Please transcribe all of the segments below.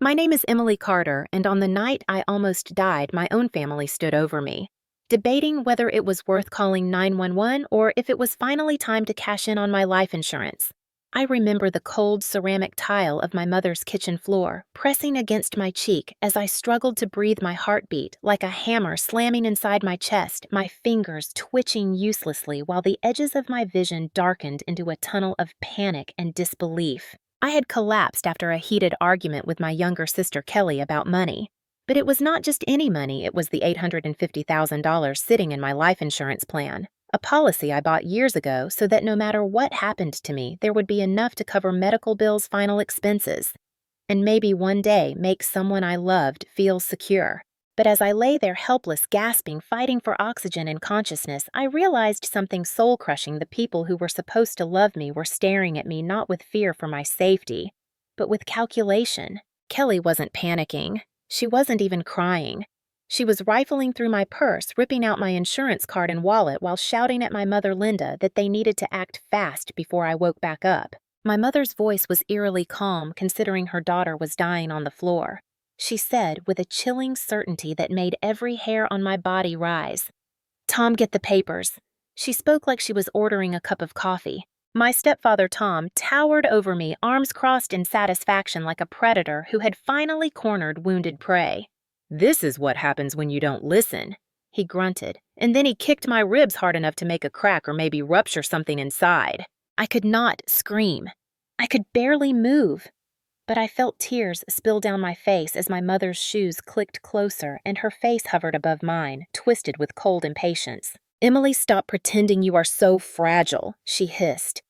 My name is Emily Carter, and on the night I almost died, my own family stood over me, debating whether it was worth calling 911 or if it was finally time to cash in on my life insurance. I remember the cold ceramic tile of my mother's kitchen floor pressing against my cheek as I struggled to breathe, my heartbeat like a hammer slamming inside my chest, my fingers twitching uselessly while the edges of my vision darkened into a tunnel of panic and disbelief. I had collapsed after a heated argument with my younger sister Kelly about money. But it was not just any money, it was the $850,000 sitting in my life insurance plan, a policy I bought years ago so that no matter what happened to me, there would be enough to cover medical bills' final expenses, and maybe one day make someone I loved feel secure. But as I lay there helpless, gasping, fighting for oxygen and consciousness, I realized something soul-crushing. The people who were supposed to love me were staring at me not with fear for my safety, but with calculation. Kelly wasn't panicking. She wasn't even crying. She was rifling through my purse, ripping out my insurance card and wallet while shouting at my mother Linda that they needed to act fast before I woke back up. My mother's voice was eerily calm considering her daughter was dying on the floor. She said with a chilling certainty that made every hair on my body rise, "Tom, get the papers." She spoke like she was ordering a cup of coffee. My stepfather Tom towered over me, arms crossed in satisfaction like a predator who had finally cornered wounded prey. "This is what happens when you don't listen," he grunted, and then he kicked my ribs hard enough to make a crack or maybe rupture something inside. I could not scream. I could barely move. But I felt tears spill down my face as my mother's shoes clicked closer and her face hovered above mine, twisted with cold impatience. "Emily, stop pretending you are so fragile," she hissed.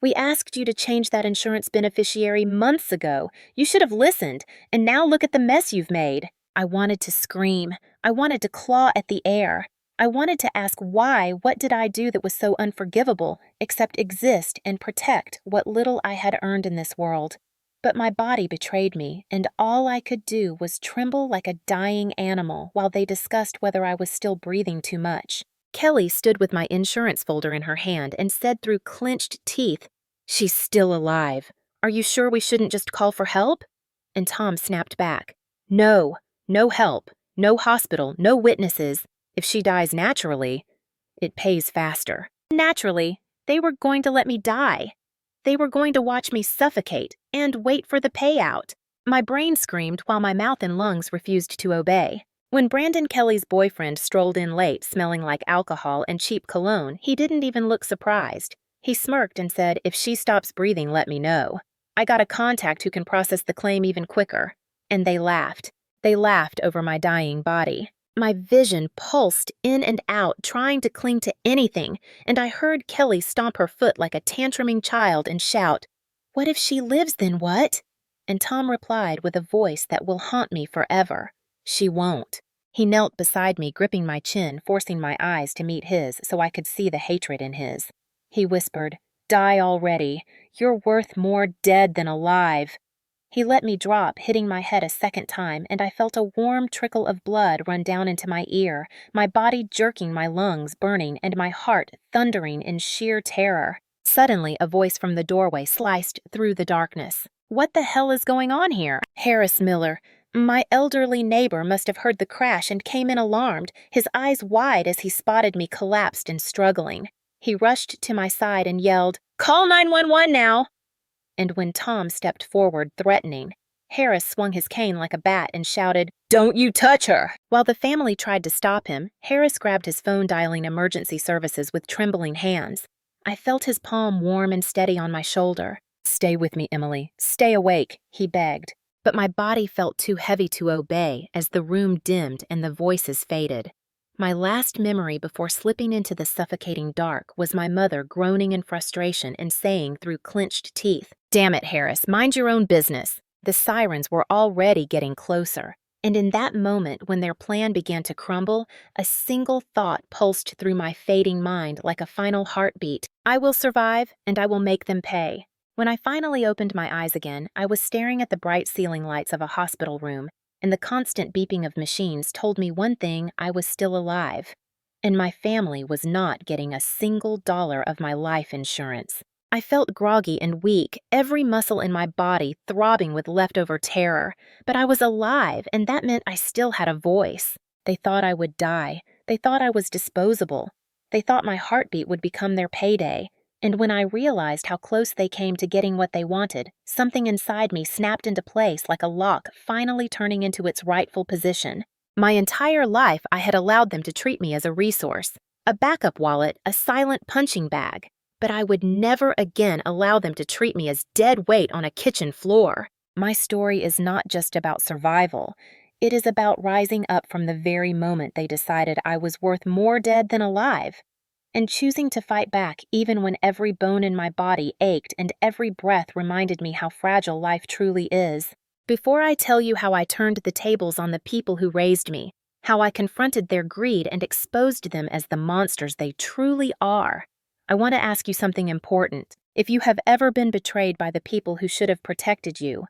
"We asked you to change that insurance beneficiary months ago. You should have listened, and now look at the mess you've made." I wanted to scream. I wanted to claw at the air. I wanted to ask why. What did I do that was so unforgivable, except exist and protect what little I had earned in this world? But my body betrayed me, and all I could do was tremble like a dying animal while they discussed whether I was still breathing too much. Kelly stood with my insurance folder in her hand and said through clenched teeth, "She's still alive. Are you sure we shouldn't just call for help?" And Tom snapped back, "No, no help, no hospital, no witnesses. If she dies naturally, it pays faster." Naturally, they were going to let me die. They were going to watch me suffocate and wait for the payout. My brain screamed while my mouth and lungs refused to obey. When Brandon Kelly's boyfriend strolled in late, smelling like alcohol and cheap cologne, he didn't even look surprised. He smirked and said, "If she stops breathing, let me know. I got a contact who can process the claim even quicker." And they laughed. They laughed over my dying body. My vision pulsed in and out, trying to cling to anything, and I heard Kelly stomp her foot like a tantruming child and shout, "What if she lives, then what?" And Tom replied with a voice that will haunt me forever, "She won't." He knelt beside me, gripping my chin, forcing my eyes to meet his so I could see the hatred in his. He whispered, "Die already. You're worth more dead than alive." He let me drop, hitting my head a second time, and I felt a warm trickle of blood run down into my ear, my body jerking, my lungs burning, and my heart thundering in sheer terror. Suddenly, a voice from the doorway sliced through the darkness. "What the hell is going on here?" Harris Miller. My elderly neighbor must have heard the crash and came in alarmed, his eyes wide as he spotted me collapsed and struggling. He rushed to my side and yelled, "Call 911 now!" And when Tom stepped forward, threatening, Harris swung his cane like a bat and shouted, "Don't you touch her!" While the family tried to stop him, Harris grabbed his phone, dialing emergency services with trembling hands. I felt his palm warm and steady on my shoulder. "Stay with me, Emily. Stay awake," he begged. But my body felt too heavy to obey as the room dimmed and the voices faded. My last memory before slipping into the suffocating dark was my mother groaning in frustration and saying through clenched teeth, "Damn it, Harris, mind your own business." The sirens were already getting closer, and in that moment when their plan began to crumble, a single thought pulsed through my fading mind like a final heartbeat. I will survive, and I will make them pay. When I finally opened my eyes again, I was staring at the bright ceiling lights of a hospital room, and the constant beeping of machines told me one thing: I was still alive. And my family was not getting a single dollar of my life insurance. I felt groggy and weak, every muscle in my body throbbing with leftover terror. But I was alive, and that meant I still had a voice. They thought I would die. They thought I was disposable. They thought my heartbeat would become their payday. And when I realized how close they came to getting what they wanted, something inside me snapped into place like a lock finally turning into its rightful position. My entire life, I had allowed them to treat me as a resource, a backup wallet, a silent punching bag. But I would never again allow them to treat me as dead weight on a kitchen floor. My story is not just about survival. It is about rising up from the very moment they decided I was worth more dead than alive, and choosing to fight back even when every bone in my body ached and every breath reminded me how fragile life truly is. Before I tell you how I turned the tables on the people who raised me, how I confronted their greed and exposed them as the monsters they truly are, I want to ask you something important. If you have ever been betrayed by the people who should have protected you,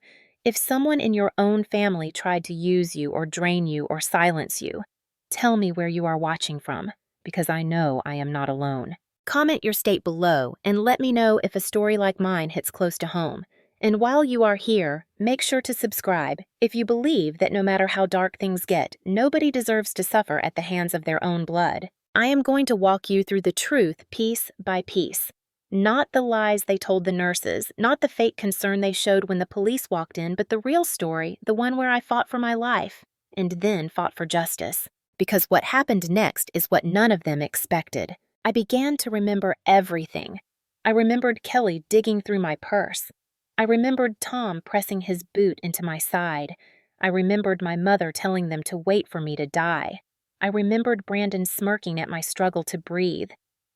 if someone in your own family tried to use you or drain you or silence you, tell me where you are watching from, because I know I am not alone. Comment your state below and let me know if a story like mine hits close to home. And while you are here, make sure to subscribe if you believe that no matter how dark things get, nobody deserves to suffer at the hands of their own blood. I am going to walk you through the truth piece by piece. Not the lies they told the nurses, not the fake concern they showed when the police walked in, but the real story, the one where I fought for my life, and then fought for justice. Because what happened next is what none of them expected. I began to remember everything. I remembered Kelly digging through my purse. I remembered Tom pressing his boot into my side. I remembered my mother telling them to wait for me to die. I remembered Brandon smirking at my struggle to breathe.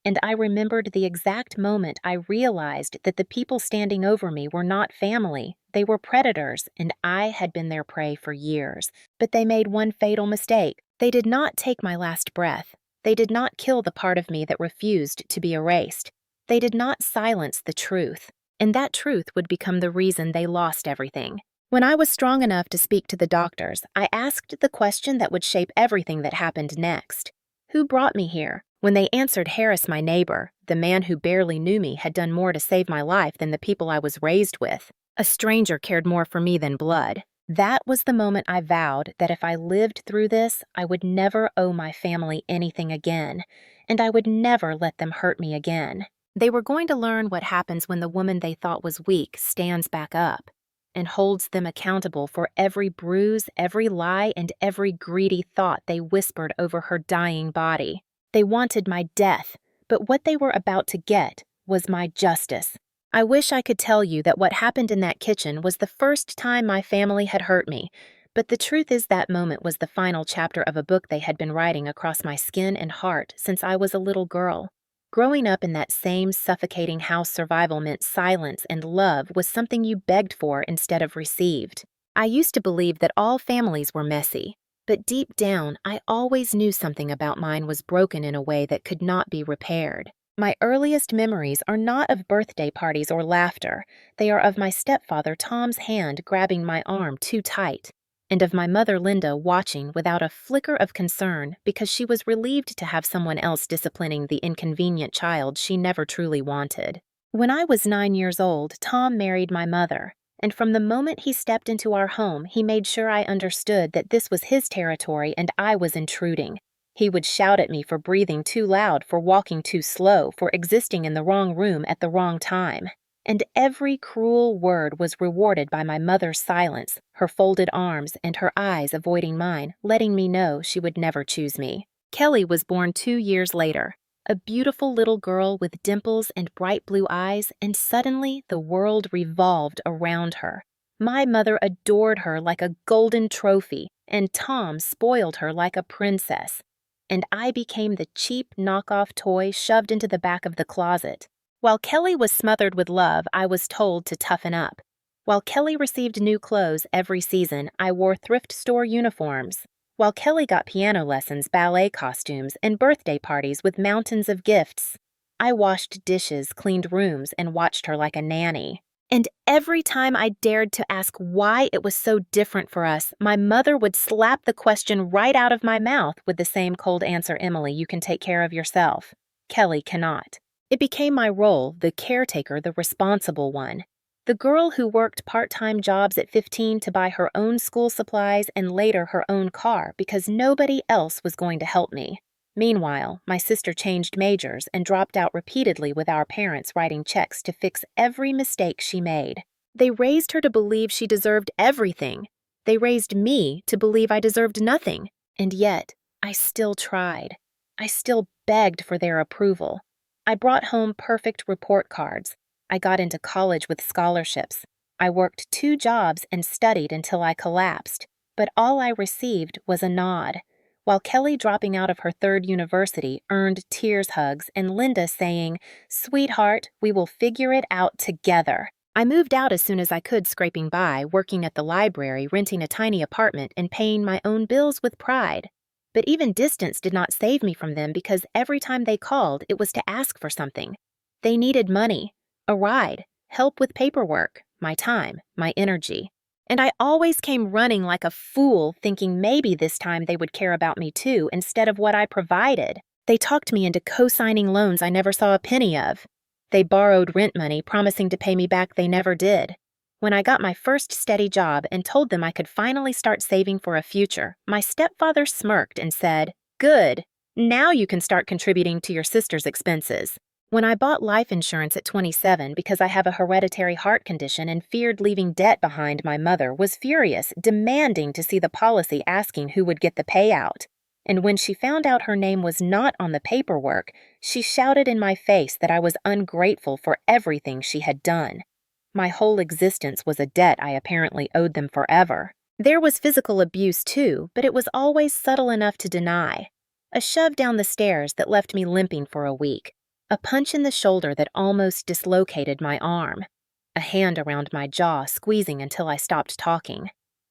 And I remembered the exact moment I realized that the people standing over me were not family. They were predators, and I had been their prey for years. But they made one fatal mistake. They did not take my last breath. They did not kill the part of me that refused to be erased. They did not silence the truth. And that truth would become the reason they lost everything. When I was strong enough to speak to the doctors, I asked the question that would shape everything that happened next. Who brought me here? When they answered Harris, my neighbor, the man who barely knew me had done more to save my life than the people I was raised with. A stranger cared more for me than blood. That was the moment I vowed that if I lived through this, I would never owe my family anything again, and I would never let them hurt me again. They were going to learn what happens when the woman they thought was weak stands back up and holds them accountable for every bruise, every lie, and every greedy thought they whispered over her dying body. They wanted my death, but what they were about to get was my justice. I wish I could tell you that what happened in that kitchen was the first time my family had hurt me, but the truth is that moment was the final chapter of a book they had been writing across my skin and heart since I was a little girl. Growing up in that same suffocating house, survival meant silence and love was something you begged for instead of received. I used to believe that all families were messy, but deep down, I always knew something about mine was broken in a way that could not be repaired. My earliest memories are not of birthday parties or laughter. They are of my stepfather Tom's hand grabbing my arm too tight, and of my mother Linda watching without a flicker of concern because she was relieved to have someone else disciplining the inconvenient child she never truly wanted. When I was 9 years old, Tom married my mother, and from the moment he stepped into our home, he made sure I understood that this was his territory and I was intruding. He would shout at me for breathing too loud, for walking too slow, for existing in the wrong room at the wrong time. And every cruel word was rewarded by my mother's silence, her folded arms, and her eyes avoiding mine, letting me know she would never choose me. Kelly was born 2 years later, a beautiful little girl with dimples and bright blue eyes, and suddenly the world revolved around her. My mother adored her like a golden trophy, and Tom spoiled her like a princess. And I became the cheap knockoff toy shoved into the back of the closet. While Kelly was smothered with love, I was told to toughen up. While Kelly received new clothes every season, I wore thrift store uniforms. While Kelly got piano lessons, ballet costumes, and birthday parties with mountains of gifts, I washed dishes, cleaned rooms, and watched her like a nanny. And every time I dared to ask why it was so different for us, my mother would slap the question right out of my mouth with the same cold answer, Emily, you can take care of yourself. Kelly cannot. It became my role, the caretaker, the responsible one. The girl who worked part-time jobs at 15 to buy her own school supplies and later her own car because nobody else was going to help me. Meanwhile, my sister changed majors and dropped out repeatedly with our parents writing checks to fix every mistake she made. They raised her to believe she deserved everything. They raised me to believe I deserved nothing. And yet, I still tried. I still begged for their approval. I brought home perfect report cards. I got into college with scholarships. I worked 2 jobs and studied until I collapsed. But all I received was a nod. While Kelly dropping out of her 3rd university earned tears hugs and Linda saying, "Sweetheart, we will figure it out together." I moved out as soon as I could, scraping by, working at the library, renting a tiny apartment, and paying my own bills with pride. But even distance did not save me from them because every time they called, it was to ask for something. They needed money, a ride, help with paperwork, my time, my energy. And I always came running like a fool, thinking maybe this time they would care about me too, instead of what I provided. They talked me into co-signing loans I never saw a penny of. They borrowed rent money, promising to pay me back. They never did. When I got my first steady job and told them I could finally start saving for a future, my stepfather smirked and said, "Good. Now you can start contributing to your sister's expenses." When I bought life insurance at 27 because I have a hereditary heart condition and feared leaving debt behind, my mother was furious, demanding to see the policy, asking who would get the payout. And when she found out her name was not on the paperwork, she shouted in my face that I was ungrateful for everything she had done. My whole existence was a debt I apparently owed them forever. There was physical abuse too, but it was always subtle enough to deny. A shove down the stairs that left me limping for a week. A punch in the shoulder that almost dislocated my arm. A hand around my jaw, squeezing until I stopped talking.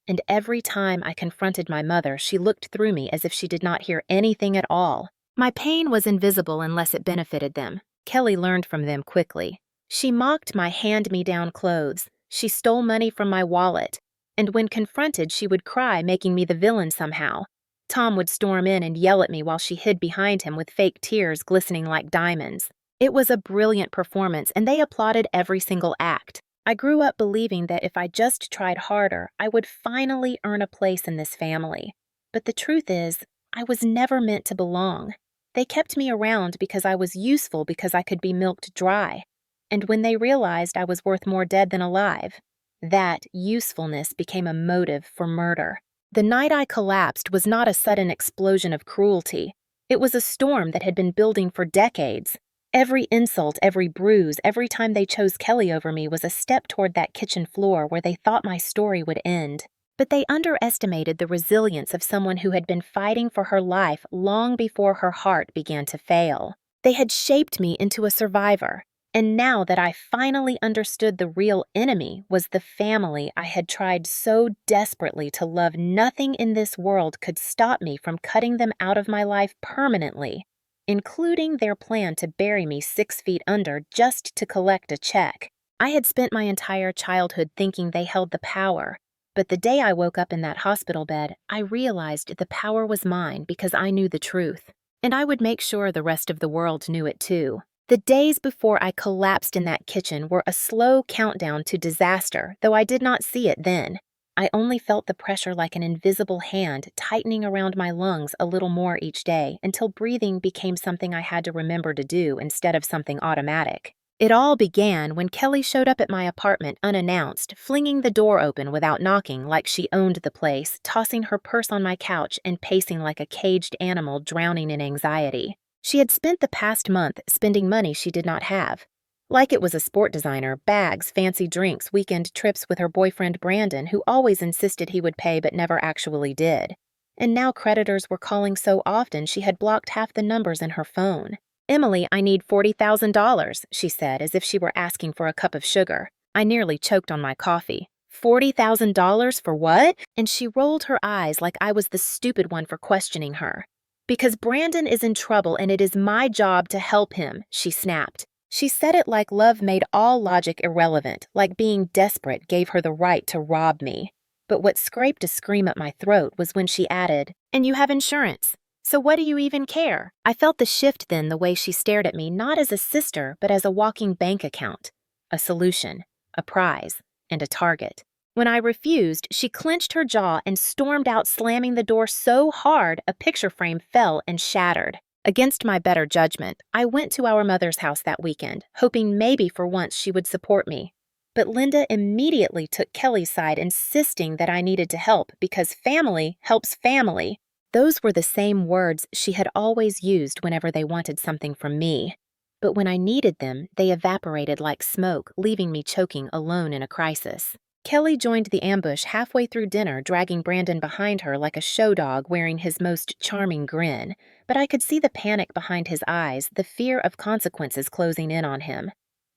And every time I confronted my mother, she looked through me as if she did not hear anything at all. My pain was invisible unless it benefited them. Kelly learned from them quickly. She mocked my hand-me-down clothes. She stole money from my wallet. And when confronted, she would cry, making me the villain somehow. Tom would storm in and yell at me while she hid behind him with fake tears glistening like diamonds. It was a brilliant performance, and they applauded every single act. I grew up believing that if I just tried harder, I would finally earn a place in this family. But the truth is, I was never meant to belong. They kept me around because I was useful, because I could be milked dry. And when they realized I was worth more dead than alive, that usefulness became a motive for murder. The night I collapsed was not a sudden explosion of cruelty. It was a storm that had been building for decades. Every insult, every bruise, every time they chose Kelly over me was a step toward that kitchen floor where they thought my story would end. But they underestimated the resilience of someone who had been fighting for her life long before her heart began to fail. They had shaped me into a survivor. And now that I finally understood the real enemy was the family I had tried so desperately to love, nothing in this world could stop me from cutting them out of my life permanently, including their plan to bury me 6 feet under just to collect a check. I had spent my entire childhood thinking they held the power, but the day I woke up in that hospital bed, I realized the power was mine because I knew the truth, and I would make sure the rest of the world knew it too. The days before I collapsed in that kitchen were a slow countdown to disaster, though I did not see it then. I only felt the pressure like an invisible hand tightening around my lungs a little more each day until breathing became something I had to remember to do instead of something automatic. It all began when Kelly showed up at my apartment unannounced, flinging the door open without knocking like she owned the place, tossing her purse on my couch and pacing like a caged animal drowning in anxiety. She had spent the past month spending money she did not have. Like it was a sport designer, bags, fancy drinks, weekend trips with her boyfriend Brandon, who always insisted he would pay but never actually did. And now creditors were calling so often she had blocked half the numbers in her phone. "Emily, I need $40,000, she said, as if she were asking for a cup of sugar. I nearly choked on my coffee. $40,000 for what? And she rolled her eyes like I was the stupid one for questioning her. "Because Brandon is in trouble and it is my job to help him," she snapped. She said it like love made all logic irrelevant, like being desperate gave her the right to rob me. But what scraped a scream at my throat was when she added, "And you have insurance." So what do you even care? I felt the shift then, the way she stared at me, not as a sister, but as a walking bank account, a solution, a prize, and a target. When I refused, she clenched her jaw and stormed out, slamming the door so hard a picture frame fell and shattered. Against my better judgment, I went to our mother's house that weekend, hoping maybe for once she would support me. But Linda immediately took Kelly's side, insisting that I needed to help because family helps family. Those were the same words she had always used whenever they wanted something from me. But when I needed them, they evaporated like smoke, leaving me choking alone in a crisis. Kelly joined the ambush halfway through dinner, dragging Brandon behind her like a show dog wearing his most charming grin. But I could see the panic behind his eyes, the fear of consequences closing in on him.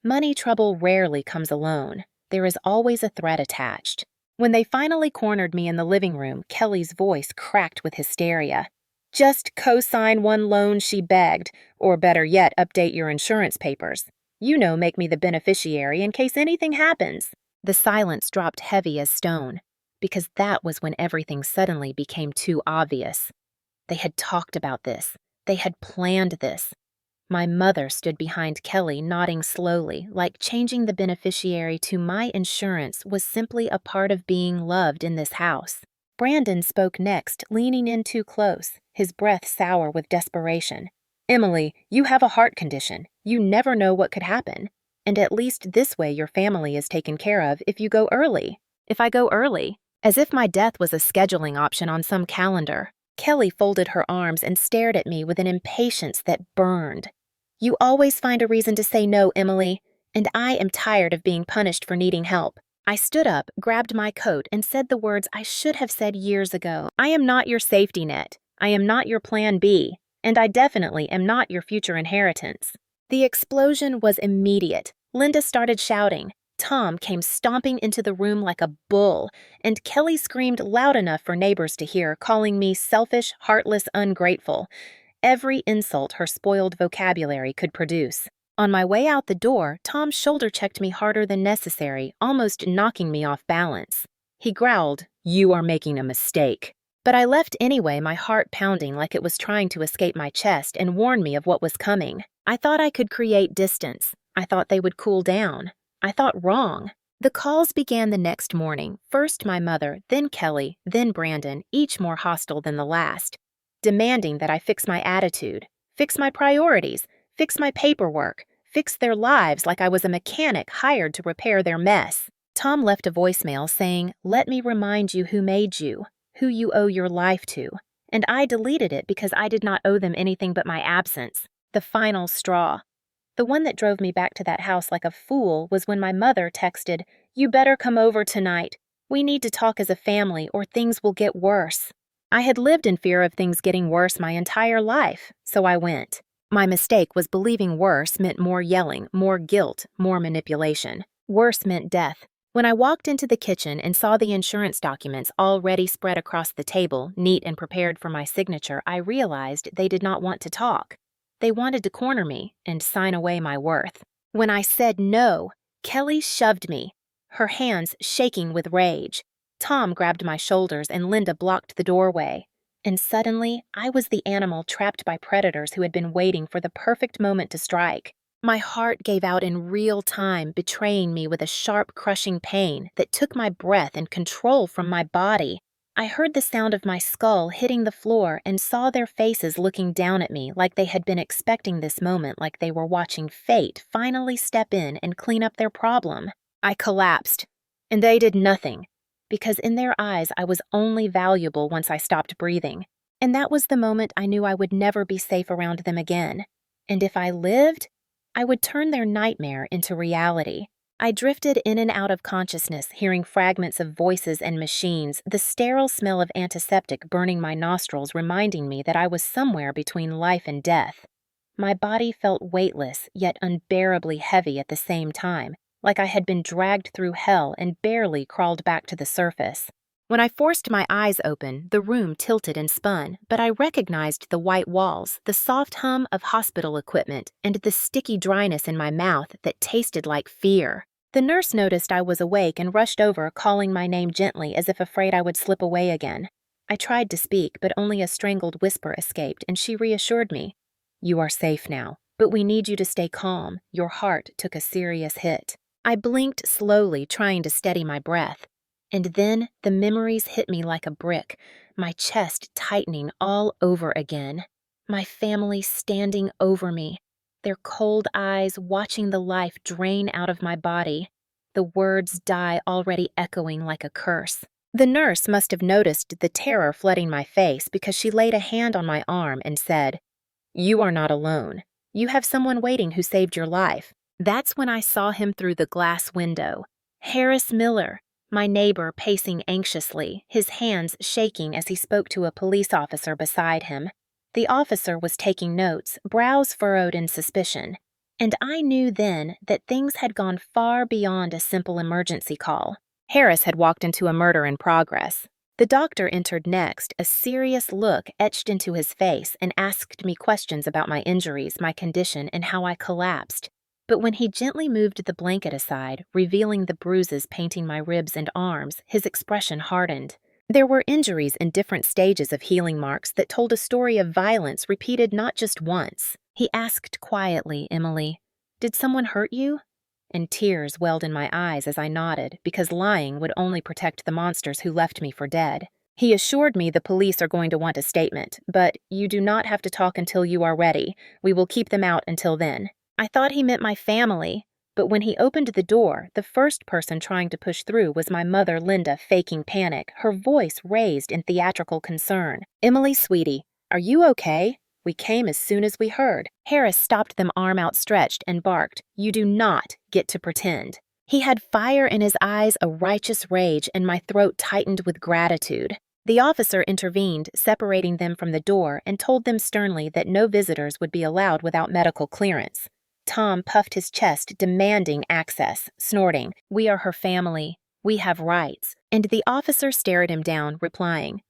Money trouble rarely comes alone. There is always a threat attached. When they finally cornered me in the living room, Kelly's voice cracked with hysteria. "Just co-sign one loan," she begged, "or better yet, update your insurance papers. Make me the beneficiary in case anything happens." The silence dropped heavy as stone, because that was when everything suddenly became too obvious. They had talked about this. They had planned this. My mother stood behind Kelly, nodding slowly, like changing the beneficiary to my insurance was simply a part of being loved in this house. Brandon spoke next, leaning in too close, his breath sour with desperation. "Emily, you have a heart condition. You never know what could happen. And at least this way your family is taken care of if you go early." If I go early? As if my death was a scheduling option on some calendar. Kelly folded her arms and stared at me with an impatience that burned. "You always find a reason to say no, Emily, and I am tired of being punished for needing help." I stood up, grabbed my coat, and said the words I should have said years ago. "I am not your safety net. I am not your plan B, and I definitely am not your future inheritance." The explosion was immediate. Linda started shouting. Tom came stomping into the room like a bull, and Kelly screamed loud enough for neighbors to hear, calling me selfish, heartless, ungrateful. Every insult her spoiled vocabulary could produce. On my way out the door, Tom shoulder-checked me harder than necessary, almost knocking me off balance. He growled, "You are making a mistake." But I left anyway, my heart pounding like it was trying to escape my chest and warn me of what was coming. I thought I could create distance. I thought they would cool down. I thought wrong. The calls began the next morning. First my mother, then Kelly, then Brandon, each more hostile than the last, demanding that I fix my attitude, fix my priorities, fix my paperwork, fix their lives like I was a mechanic hired to repair their mess. Tom left a voicemail saying, "Let me remind you who made you, who you owe your life to," and I deleted it because I did not owe them anything but my absence, the final straw. The one that drove me back to that house like a fool was when my mother texted, "You better come over tonight. We need to talk as a family or things will get worse." I had lived in fear of things getting worse my entire life, so I went. My mistake was believing worse meant more yelling, more guilt, more manipulation. Worse meant death. When I walked into the kitchen and saw the insurance documents already spread across the table, neat and prepared for my signature, I realized they did not want to talk. They wanted to corner me and sign away my worth. When I said no, Kelly shoved me, her hands shaking with rage. Tom grabbed my shoulders and Linda blocked the doorway. And suddenly, I was the animal trapped by predators who had been waiting for the perfect moment to strike. My heart gave out in real time, betraying me with a sharp, crushing pain that took my breath and control from my body. I heard the sound of my skull hitting the floor and saw their faces looking down at me like they had been expecting this moment, like they were watching fate finally step in and clean up their problem. I collapsed, and they did nothing, because in their eyes I was only valuable once I stopped breathing. And that was the moment I knew I would never be safe around them again. And if I lived, I would turn their nightmare into reality. I drifted in and out of consciousness, hearing fragments of voices and machines, the sterile smell of antiseptic burning my nostrils, reminding me that I was somewhere between life and death. My body felt weightless, yet unbearably heavy at the same time, like I had been dragged through hell and barely crawled back to the surface. When I forced my eyes open, the room tilted and spun, but I recognized the white walls, the soft hum of hospital equipment, and the sticky dryness in my mouth that tasted like fear. The nurse noticed I was awake and rushed over, calling my name gently as if afraid I would slip away again. I tried to speak, but only a strangled whisper escaped, and she reassured me. You are safe now, but we need you to stay calm. Your heart took a serious hit. I blinked slowly, trying to steady my breath. And then the memories hit me like a brick, my chest tightening all over again. My family standing over me, their cold eyes watching the life drain out of my body. The words die already echoing like a curse. The nurse must have noticed the terror flooding my face because she laid a hand on my arm and said, You are not alone. You have someone waiting who saved your life. That's when I saw him through the glass window. Harris Miller, my neighbor, pacing anxiously, his hands shaking as he spoke to a police officer beside him. The officer was taking notes, brows furrowed in suspicion. And I knew then that things had gone far beyond a simple emergency call. Harris had walked into a murder in progress. The doctor entered next, a serious look etched into his face, and asked me questions about my injuries, my condition, and how I collapsed. But when he gently moved the blanket aside, revealing the bruises painting my ribs and arms, his expression hardened. There were injuries in different stages of healing marks that told a story of violence repeated not just once. He asked quietly, Emily, Did someone hurt you? And tears welled in my eyes as I nodded, because lying would only protect the monsters who left me for dead. He assured me the police are going to want a statement, but you do not have to talk until you are ready. We will keep them out until then. I thought he meant my family, but when he opened the door, the first person trying to push through was my mother, Linda, faking panic, her voice raised in theatrical concern. Emily, sweetie, are you okay? We came as soon as we heard. Harris stopped them, arm outstretched, and barked, You do not get to pretend. He had fire in his eyes, a righteous rage, and my throat tightened with gratitude. The officer intervened, separating them from the door, and told them sternly that no visitors would be allowed without medical clearance. Tom puffed his chest, demanding access, snorting, We are her family. We have rights. And the officer stared him down, replying,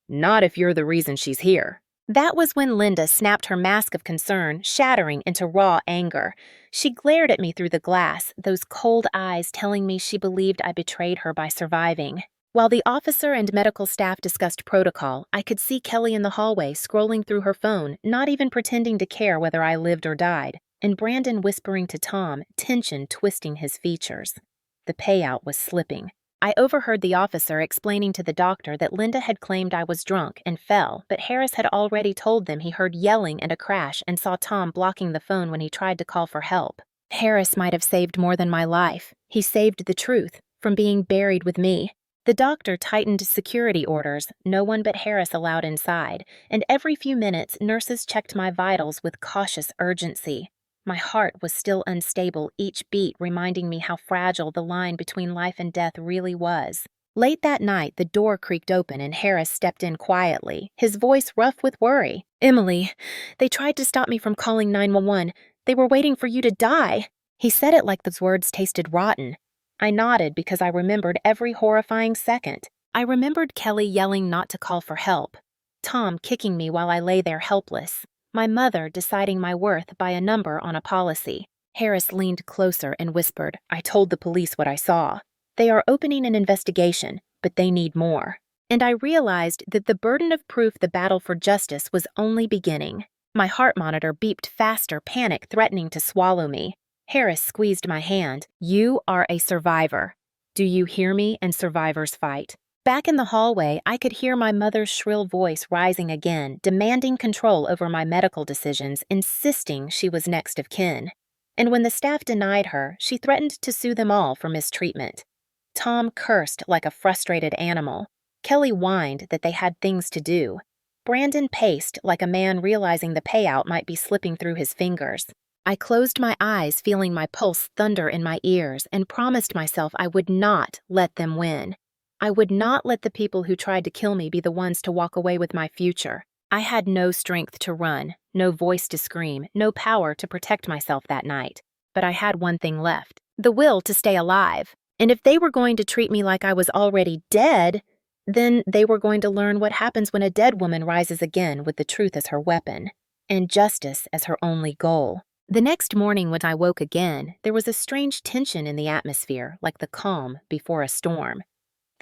Not if you're the reason she's here. That was when Linda snapped her mask of concern, shattering into raw anger. She glared at me through the glass, those cold eyes telling me she believed I betrayed her by surviving. While the officer and medical staff discussed protocol, I could see Kelly in the hallway scrolling through her phone, not even pretending to care whether I lived or died, and Brandon whispering to Tom, tension twisting his features. The payout was slipping. I overheard the officer explaining to the doctor that Linda had claimed I was drunk and fell, but Harris had already told them he heard yelling and a crash and saw Tom blocking the phone when he tried to call for help. Harris might have saved more than my life. He saved the truth from being buried with me. The doctor tightened security orders, no one but Harris allowed inside, and every few minutes nurses checked my vitals with cautious urgency. My heart was still unstable, each beat reminding me how fragile the line between life and death really was. Late that night, the door creaked open and Harris stepped in quietly, his voice rough with worry. Emily, they tried to stop me from calling 911. They were waiting for you to die. He said it like those words tasted rotten. I nodded because I remembered every horrifying second. I remembered Kelly yelling not to call for help, Tom kicking me while I lay there helpless, my mother deciding my worth by a number on a policy. Harris leaned closer and whispered, I told the police what I saw. They are opening an investigation, but they need more. And I realized that the burden of proof the battle for justice was only beginning. My heart monitor beeped faster, panic threatening to swallow me. Harris squeezed my hand. You are a survivor. Do you hear me? And survivors fight. Back in the hallway, I could hear my mother's shrill voice rising again, demanding control over my medical decisions, insisting she was next of kin. And when the staff denied her, she threatened to sue them all for mistreatment. Tom cursed like a frustrated animal. Kelly whined that they had things to do. Brandon paced like a man realizing the payout might be slipping through his fingers. I closed my eyes, feeling my pulse thunder in my ears, and promised myself I would not let them win. I would not let the people who tried to kill me be the ones to walk away with my future. I had no strength to run, no voice to scream, no power to protect myself that night. But I had one thing left, the will to stay alive. And if they were going to treat me like I was already dead, then they were going to learn what happens when a dead woman rises again with the truth as her weapon, and justice as her only goal. The next morning when I woke again, there was a strange tension in the atmosphere, like the calm before a storm.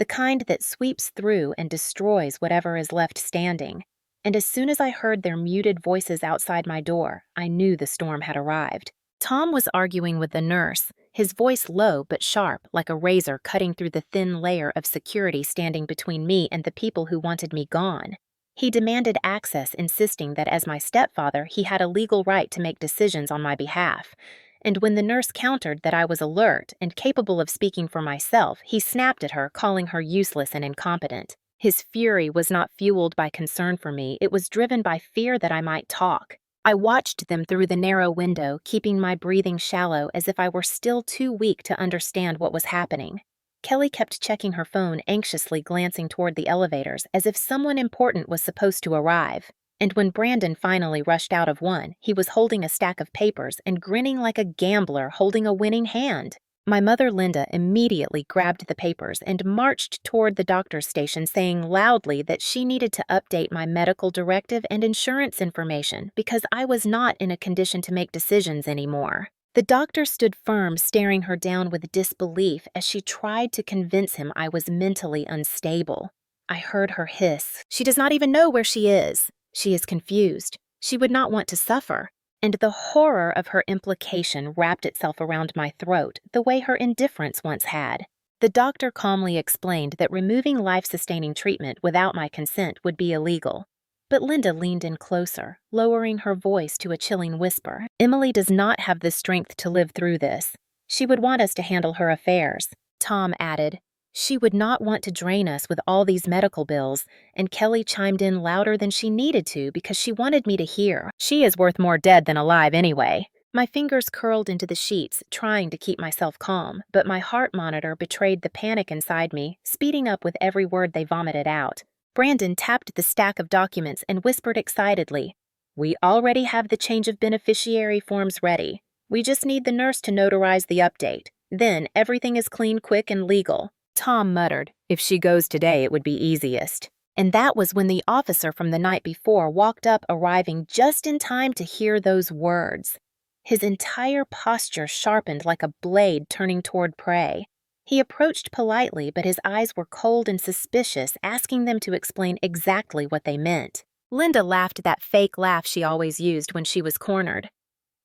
the kind that sweeps through and destroys whatever is left standing. And as soon as I heard their muted voices outside my door, I knew the storm had arrived. Tom was arguing with the nurse, his voice low but sharp, like a razor cutting through the thin layer of security standing between me and the people who wanted me gone. He demanded access, insisting that as my stepfather, he had a legal right to make decisions on my behalf. And when the nurse countered that I was alert and capable of speaking for myself, he snapped at her, calling her useless and incompetent. His fury was not fueled by concern for me, it was driven by fear that I might talk. I watched them through the narrow window, keeping my breathing shallow as if I were still too weak to understand what was happening. Kelly kept checking her phone, anxiously glancing toward the elevators as if someone important was supposed to arrive. And when Brandon finally rushed out of one, he was holding a stack of papers and grinning like a gambler holding a winning hand. My mother, Linda, immediately grabbed the papers and marched toward the doctor's station, saying loudly that she needed to update my medical directive and insurance information because I was not in a condition to make decisions anymore. The doctor stood firm, staring her down with disbelief as she tried to convince him I was mentally unstable. I heard her hiss, "She does not even know where she is. She is confused. She would not want to suffer." And the horror of her implication wrapped itself around my throat, the way her indifference once had. The doctor calmly explained that removing life-sustaining treatment without my consent would be illegal. But Linda leaned in closer, lowering her voice to a chilling whisper. "Emily does not have the strength to live through this. She would want us to handle her affairs." Tom added, "She would not want to drain us with all these medical bills," and Kelly chimed in louder than she needed to because she wanted me to hear. "She is worth more dead than alive anyway." My fingers curled into the sheets, trying to keep myself calm, but my heart monitor betrayed the panic inside me, speeding up with every word they vomited out. Brandon tapped the stack of documents and whispered excitedly, "We already have the change of beneficiary forms ready. We just need the nurse to notarize the update. Then everything is clean, quick, and legal." Tom muttered, "If she goes today, it would be easiest." And that was when the officer from the night before walked up, arriving just in time to hear those words. His entire posture sharpened like a blade turning toward prey. He approached politely, but his eyes were cold and suspicious, asking them to explain exactly what they meant. Linda laughed that fake laugh she always used when she was cornered.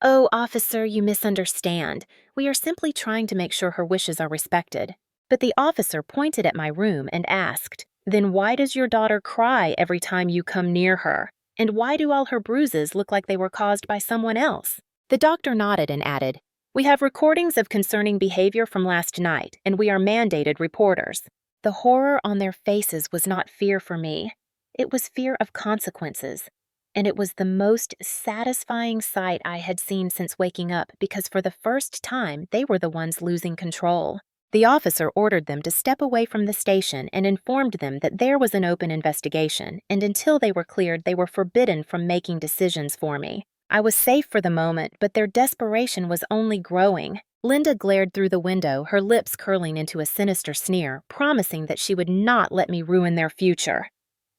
"Oh, officer, you misunderstand. We are simply trying to make sure her wishes are respected." But the officer pointed at my room and asked, "Then why does your daughter cry every time you come near her? And why do all her bruises look like they were caused by someone else?" The doctor nodded and added, "We have recordings of concerning behavior from last night, and we are mandated reporters." The horror on their faces was not fear for me. It was fear of consequences. And it was the most satisfying sight I had seen since waking up because for the first time, they were the ones losing control. The officer ordered them to step away from the station and informed them that there was an open investigation, and until they were cleared, they were forbidden from making decisions for me. I was safe for the moment, but their desperation was only growing. Linda glared through the window, her lips curling into a sinister sneer, promising that she would not let me ruin their future.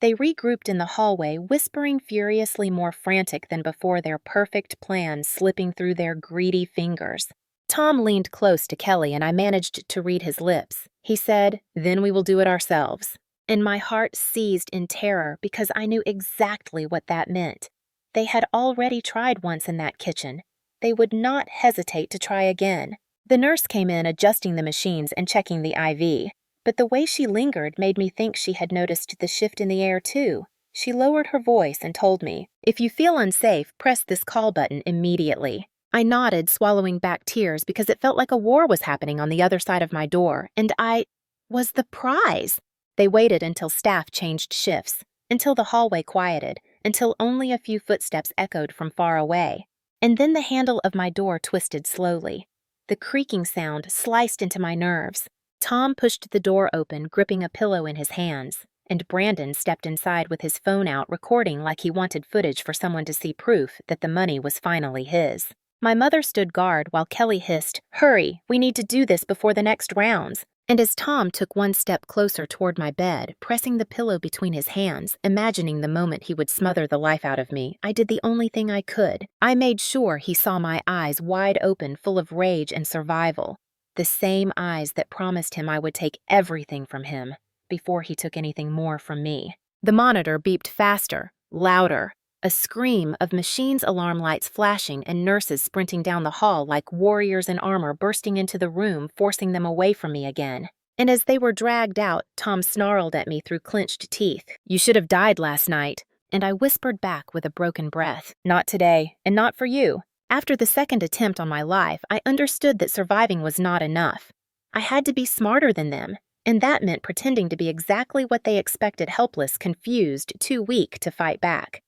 They regrouped in the hallway, whispering furiously, more frantic than before, their perfect plan slipping through their greedy fingers. Tom leaned close to Kelly, and I managed to read his lips. He said, "Then we will do it ourselves." And my heart seized in terror because I knew exactly what that meant. They had already tried once in that kitchen. They would not hesitate to try again. The nurse came in, adjusting the machines and checking the IV. But the way she lingered made me think she had noticed the shift in the air too. She lowered her voice and told me, "If you feel unsafe, press this call button immediately." I nodded, swallowing back tears because it felt like a war was happening on the other side of my door, and I was the prize. They waited until staff changed shifts, until the hallway quieted, until only a few footsteps echoed from far away. And then the handle of my door twisted slowly. The creaking sound sliced into my nerves. Tom pushed the door open, gripping a pillow in his hands, and Brandon stepped inside with his phone out, recording like he wanted footage for someone to see proof that the money was finally his. My mother stood guard while Kelly hissed, "Hurry, we need to do this before the next rounds." And as Tom took one step closer toward my bed, pressing the pillow between his hands, imagining the moment he would smother the life out of me, I did the only thing I could. I made sure he saw my eyes wide open, full of rage and survival. The same eyes that promised him I would take everything from him. before he took anything more from me. The monitor beeped faster, louder. A scream of machines' alarm lights flashing and nurses sprinting down the hall like warriors in armor bursting into the room, forcing them away from me again. And as they were dragged out, Tom snarled at me through clenched teeth. "You should have died last night." And I whispered back with a broken breath, "Not today, and not for you." After the second attempt on my life, I understood that surviving was not enough. I had to be smarter than them, and that meant pretending to be exactly what they expected: helpless, confused, too weak to fight back.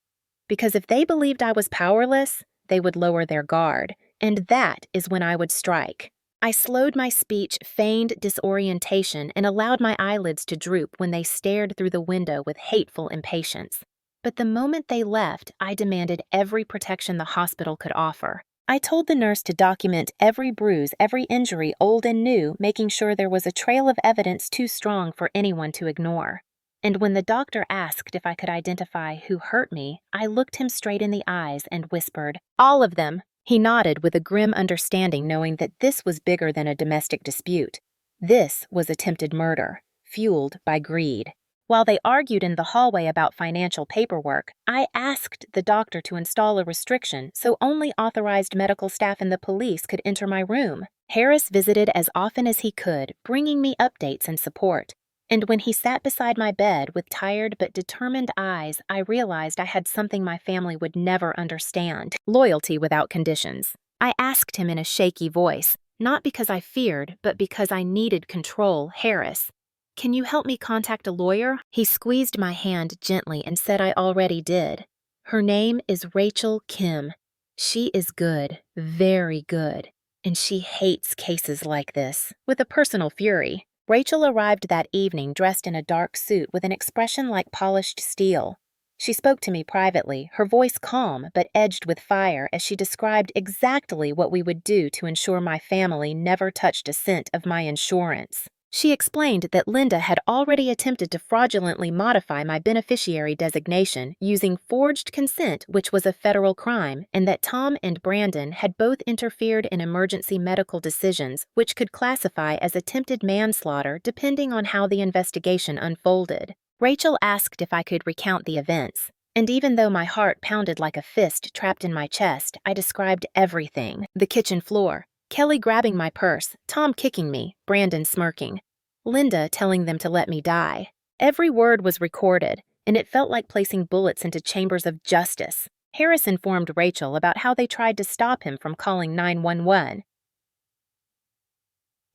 Because if they believed I was powerless, they would lower their guard, and that is when I would strike. I slowed my speech, feigned disorientation, and allowed my eyelids to droop when they stared through the window with hateful impatience. But the moment they left, I demanded every protection the hospital could offer. I told the nurse to document every bruise, every injury, old and new, making sure there was a trail of evidence too strong for anyone to ignore. And when the doctor asked if I could identify who hurt me, I looked him straight in the eyes and whispered, "All of them." He nodded with a grim understanding, knowing that this was bigger than a domestic dispute. This was attempted murder, fueled by greed. While they argued in the hallway about financial paperwork, I asked the doctor to install a restriction so only authorized medical staff and the police could enter my room. Harris visited as often as he could, bringing me updates and support. And when he sat beside my bed with tired but determined eyes, I realized I had something my family would never understand: loyalty without conditions. I asked him in a shaky voice, not because I feared, but because I needed control: "Harris, can you help me contact a lawyer?" He squeezed my hand gently and said I already did. "Her name is Rachel Kim. She is good, very good, and she hates cases like this," with a personal fury. Rachel arrived that evening dressed in a dark suit with an expression like polished steel. She spoke to me privately, her voice calm but edged with fire as she described exactly what we would do to ensure my family never touched a cent of my insurance. She explained that Linda had already attempted to fraudulently modify my beneficiary designation using forged consent, which was a federal crime, and that Tom and Brandon had both interfered in emergency medical decisions, which could classify as attempted manslaughter depending on how the investigation unfolded. Rachel asked if I could recount the events, and even though my heart pounded like a fist trapped in my chest, I described everything: the kitchen floor, Kelly grabbing my purse, Tom kicking me, Brandon smirking, Linda telling them to let me die. Every word was recorded, and it felt like placing bullets into chambers of justice. Harris informed Rachel about how they tried to stop him from calling 911.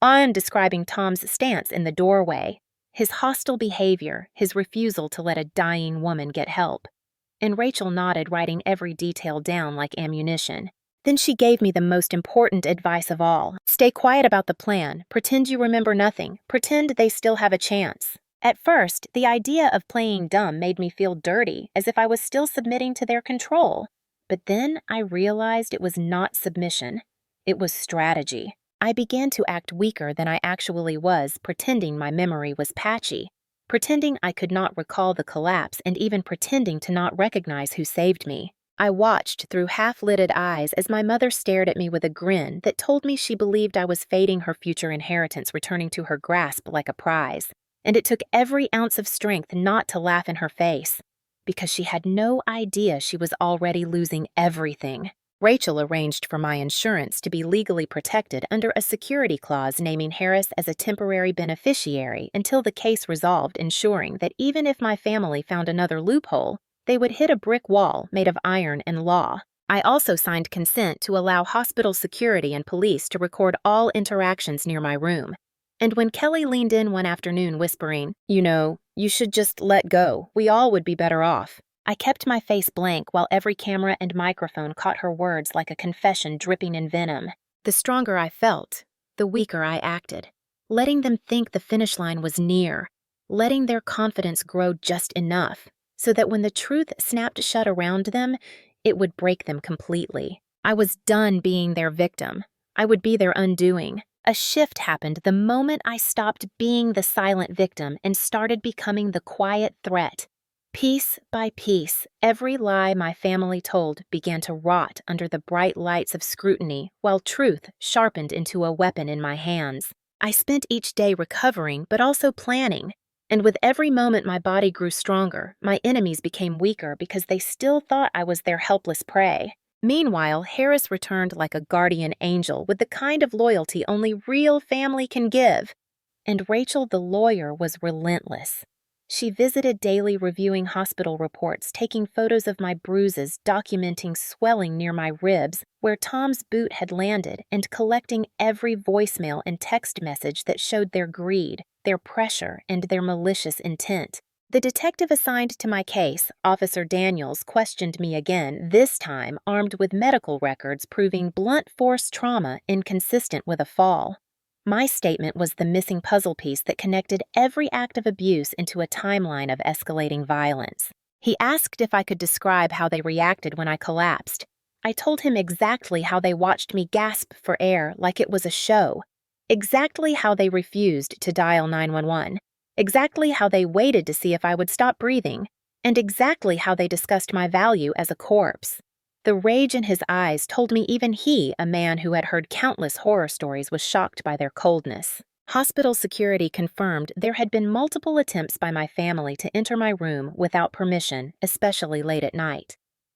On describing Tom's stance in the doorway, his hostile behavior, his refusal to let a dying woman get help. And Rachel nodded, writing every detail down like ammunition. Then she gave me the most important advice of all: stay quiet about the plan, pretend you remember nothing, pretend they still have a chance. At first, the idea of playing dumb made me feel dirty, as if I was still submitting to their control. But then I realized it was not submission. It was strategy. I began to act weaker than I actually was, pretending my memory was patchy, pretending I could not recall the collapse, and even pretending to not recognize who saved me. I watched through half-lidded eyes as my mother stared at me with a grin that told me she believed I was fading her future inheritance, returning to her grasp like a prize. And it took every ounce of strength not to laugh in her face, because she had no idea she was already losing everything. Rachel arranged for my insurance to be legally protected under a security clause naming Harris as a temporary beneficiary until the case resolved, ensuring that even if my family found another loophole, they would hit a brick wall made of iron and law. I also signed consent to allow hospital security and police to record all interactions near my room. And when Kelly leaned in one afternoon whispering, "You should just let go. We all would be better off," I kept my face blank while every camera and microphone caught her words like a confession dripping in venom. The stronger I felt, the weaker I acted, letting them think the finish line was near, letting their confidence grow just enough so that when the truth snapped shut around them, it would break them completely. I was done being their victim. I would be their undoing. A shift happened the moment I stopped being the silent victim and started becoming the quiet threat. Piece by piece, every lie my family told began to rot under the bright lights of scrutiny, while truth sharpened into a weapon in my hands. I spent each day recovering, but also planning. And with every moment my body grew stronger, my enemies became weaker because they still thought I was their helpless prey. Meanwhile, Harris returned like a guardian angel with the kind of loyalty only real family can give. And Rachel, the lawyer, was relentless. She visited daily, reviewing hospital reports, taking photos of my bruises, documenting swelling near my ribs where Tom's boot had landed, and collecting every voicemail and text message that showed their greed, their pressure, and their malicious intent. The detective assigned to my case, Officer Daniels, questioned me again, this time armed with medical records proving blunt force trauma inconsistent with a fall. My statement was the missing puzzle piece that connected every act of abuse into a timeline of escalating violence. He asked if I could describe how they reacted when I collapsed. I told him exactly how they watched me gasp for air like it was a show, exactly how they refused to dial 911, exactly how they waited to see if I would stop breathing, and exactly how they discussed my value as a corpse. The rage in his eyes told me even he, a man who had heard countless horror stories, was shocked by their coldness. Hospital security confirmed there had been multiple attempts by my family to enter my room without permission, especially late at night.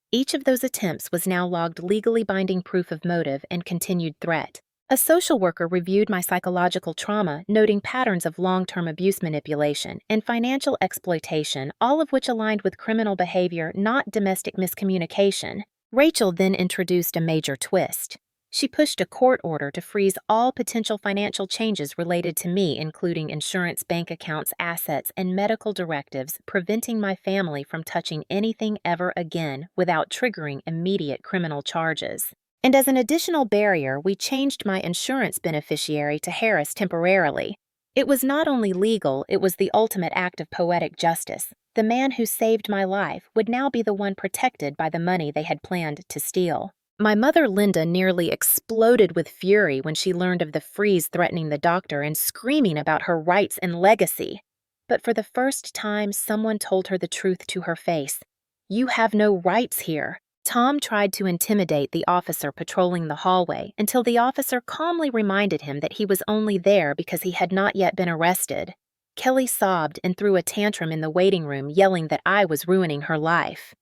Each of those attempts was now logged legally binding proof of motive and continued threat. A social worker reviewed my psychological trauma, noting patterns of long-term abuse manipulation and financial exploitation, all of which aligned with criminal behavior, not domestic miscommunication. Rachel then introduced a major twist. She pushed a court order to freeze all potential financial changes related to me, including insurance, bank accounts, assets, and medical directives, preventing my family from touching anything ever again without triggering immediate criminal charges. And as an additional barrier, we changed my insurance beneficiary to Harris temporarily. It was not only legal, it was the ultimate act of poetic justice. The man who saved my life would now be the one protected by the money they had planned to steal. My mother, Linda, nearly exploded with fury when she learned of the freeze threatening the doctor and screaming about her rights and legacy. But for the first time, someone told her the truth to her face. You have no rights here. Tom tried to intimidate the officer patrolling the hallway until the officer calmly reminded him that he was only there because he had not yet been arrested. Kelly sobbed and threw a tantrum in the waiting room, yelling that I was ruining her life.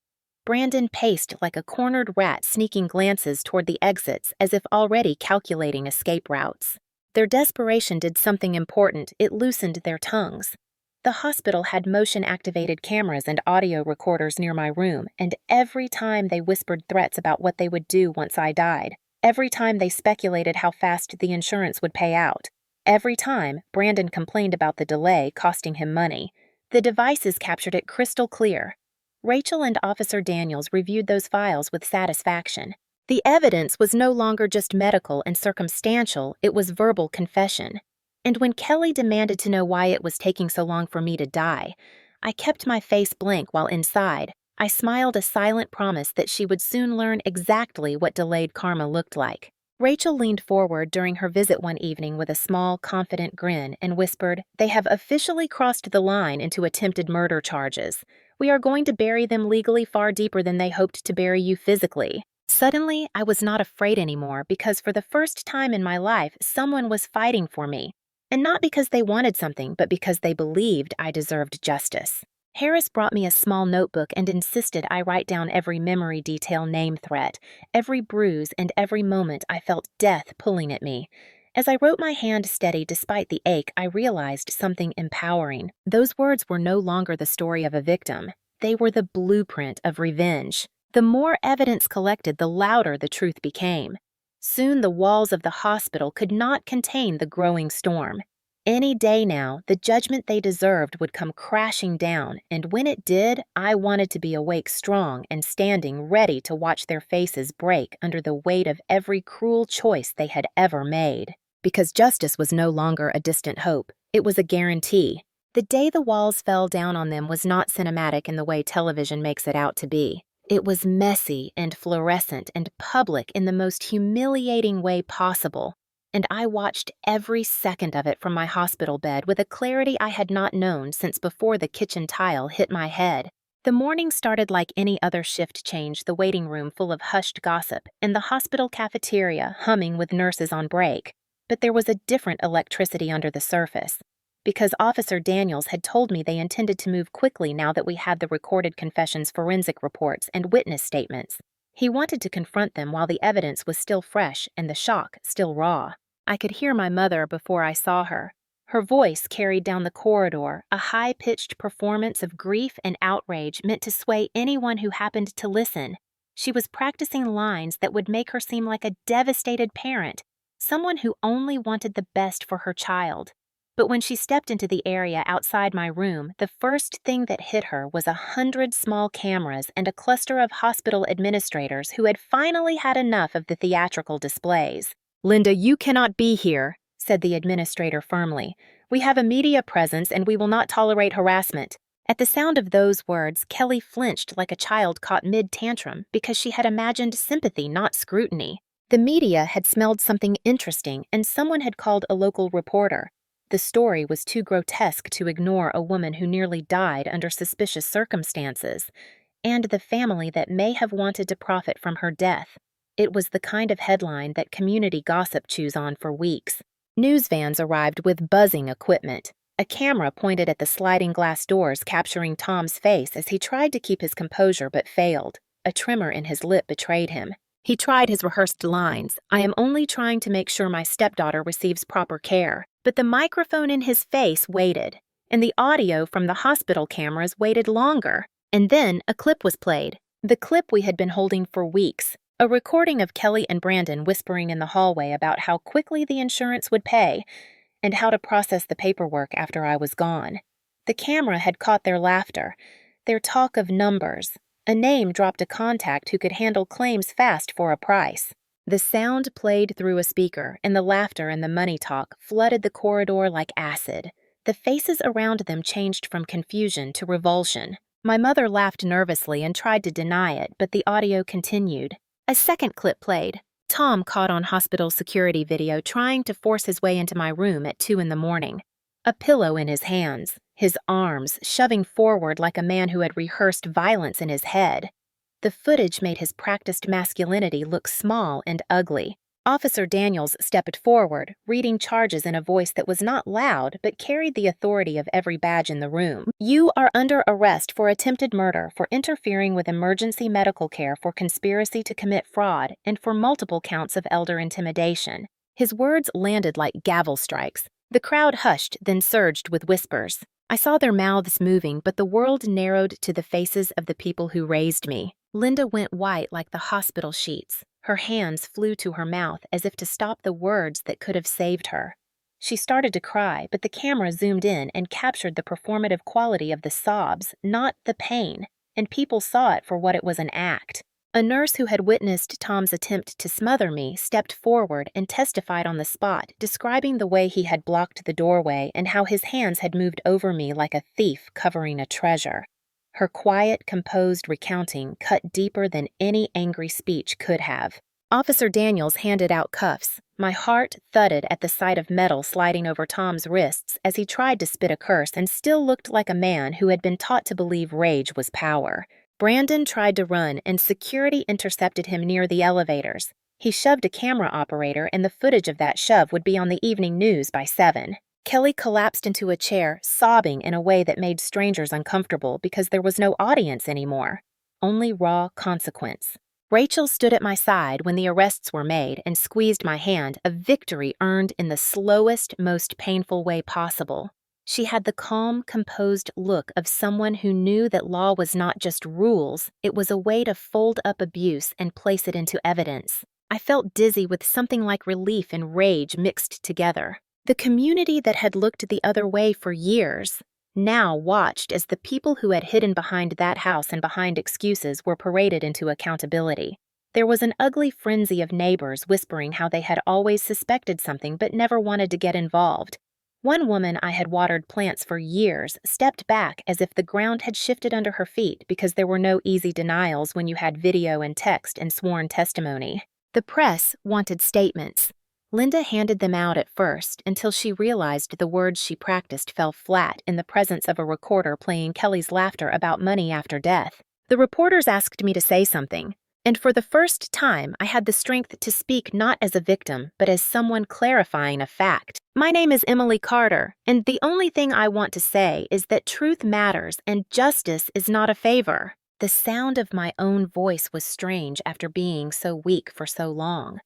Brandon paced like a cornered rat, sneaking glances toward the exits as if already calculating escape routes. Their desperation did something important. It loosened their tongues. The hospital had motion-activated cameras and audio recorders near my room, and every time they whispered threats about what they would do once I died, every time they speculated how fast the insurance would pay out, every time Brandon complained about the delay costing him money, the devices captured it crystal clear. Rachel and Officer Daniels reviewed those files with satisfaction. The evidence was no longer just medical and circumstantial, it was verbal confession. And when Kelly demanded to know why it was taking so long for me to die, I kept my face blank while inside. I smiled a silent promise that she would soon learn exactly what delayed karma looked like. Rachel leaned forward during her visit one evening with a small, confident grin and whispered, "They have officially crossed the line into attempted murder charges. We are going to bury them legally far deeper than they hoped to bury you physically." Suddenly, I was not afraid anymore because for the first time in my life, someone was fighting for me. And not because they wanted something, but because they believed I deserved justice. Harris brought me a small notebook and insisted I write down every memory detail name threat, every bruise, and every moment I felt death pulling at me. As I wrote my hand steady despite the ache, I realized something empowering. Those words were no longer the story of a victim. They were the blueprint of revenge. The more evidence collected, the louder the truth became. Soon the walls of the hospital could not contain the growing storm. Any day now, the judgment they deserved would come crashing down, and when it did, I wanted to be awake strong and standing ready to watch their faces break under the weight of every cruel choice they had ever made. Because justice was no longer a distant hope, it was a guarantee. The day the walls fell down on them was not cinematic in the way television makes it out to be. It was messy and fluorescent and public in the most humiliating way possible, and I watched every second of it from my hospital bed with a clarity I had not known since before the kitchen tile hit my head. The morning started like any other shift change, the waiting room full of hushed gossip, and the hospital cafeteria humming with nurses on break. But there was a different electricity under the surface. because Officer Daniels had told me they intended to move quickly now that we had the recorded confessions, forensic reports, and witness statements. He wanted to confront them while the evidence was still fresh and the shock still raw. I could hear my mother before I saw her. Her voice carried down the corridor, a high-pitched performance of grief and outrage meant to sway anyone who happened to listen. She was practicing lines that would make her seem like a devastated parent, someone who only wanted the best for her child. But when she stepped into the area outside my room, the first thing that hit her was 100 small cameras and a cluster of hospital administrators who had finally had enough of the theatrical displays. "Linda, you cannot be here," said the administrator firmly. "We have a media presence and we will not tolerate harassment." At the sound of those words, Kelly flinched like a child caught mid-tantrum because she had imagined sympathy, not scrutiny. The media had smelled something interesting and someone had called a local reporter. The story was too grotesque to ignore a woman who nearly died under suspicious circumstances, and the family that may have wanted to profit from her death. It was the kind of headline that community gossip chews on for weeks. News vans arrived with buzzing equipment. A camera pointed at the sliding glass doors, capturing Tom's face as he tried to keep his composure but failed. A tremor in his lip betrayed him. He tried his rehearsed lines, "I am only trying to make sure my stepdaughter receives proper care." But the microphone in his face waited, and the audio from the hospital cameras waited longer. And then a clip was played, the clip we had been holding for weeks, a recording of Kelly and Brandon whispering in the hallway about how quickly the insurance would pay and how to process the paperwork after I was gone. The camera had caught their laughter, their talk of numbers. A name dropped a contact who could handle claims fast for a price. The sound played through a speaker, and the laughter and the money talk flooded the corridor like acid. The faces around them changed from confusion to revulsion. My mother laughed nervously and tried to deny it, but the audio continued. A second clip played. Tom caught on hospital security video trying to force his way into my room at 2 a.m, a pillow in his hands, his arms shoving forward like a man who had rehearsed violence in his head. The footage made his practiced masculinity look small and ugly. Officer Daniels stepped forward, reading charges in a voice that was not loud but carried the authority of every badge in the room. "You are under arrest for attempted murder, for interfering with emergency medical care, for conspiracy to commit fraud, and for multiple counts of elder intimidation." His words landed like gavel strikes. The crowd hushed, then surged with whispers. I saw their mouths moving, but the world narrowed to the faces of the people who raised me. Linda went white like the hospital sheets. Her hands flew to her mouth as if to stop the words that could have saved her. She started to cry, but the camera zoomed in and captured the performative quality of the sobs, not the pain, and people saw it for what it was, an act. A nurse who had witnessed Tom's attempt to smother me stepped forward and testified on the spot, describing the way he had blocked the doorway and how his hands had moved over me like a thief covering a treasure. Her quiet, composed recounting cut deeper than any angry speech could have. Officer Daniels handed out cuffs. My heart thudded at the sight of metal sliding over Tom's wrists as he tried to spit a curse and still looked like a man who had been taught to believe rage was power. Brandon tried to run, and security intercepted him near the elevators. He shoved a camera operator, and the footage of that shove would be on the evening news by 7. Kelly collapsed into a chair, sobbing in a way that made strangers uncomfortable because there was no audience anymore. Only raw consequence. Rachel stood at my side when the arrests were made and squeezed my hand, a victory earned in the slowest, most painful way possible. She had the calm, composed look of someone who knew that law was not just rules, it was a way to fold up abuse and place it into evidence. I felt dizzy with something like relief and rage mixed together. The community that had looked the other way for years now watched as the people who had hidden behind that house and behind excuses were paraded into accountability. There was an ugly frenzy of neighbors whispering how they had always suspected something but never wanted to get involved. One woman I had watered plants for years stepped back as if the ground had shifted under her feet because there were no easy denials when you had video and text and sworn testimony. The press wanted statements. Linda handed them out at first until she realized the words she practiced fell flat in the presence of a recorder playing Kelly's laughter about money after death. The reporters asked me to say something. And for the first time, I had the strength to speak not as a victim, but as someone clarifying a fact. My name is Emily Carter, and the only thing I want to say is that truth matters and justice is not a favor. The sound of my own voice was strange after being so weak for so long.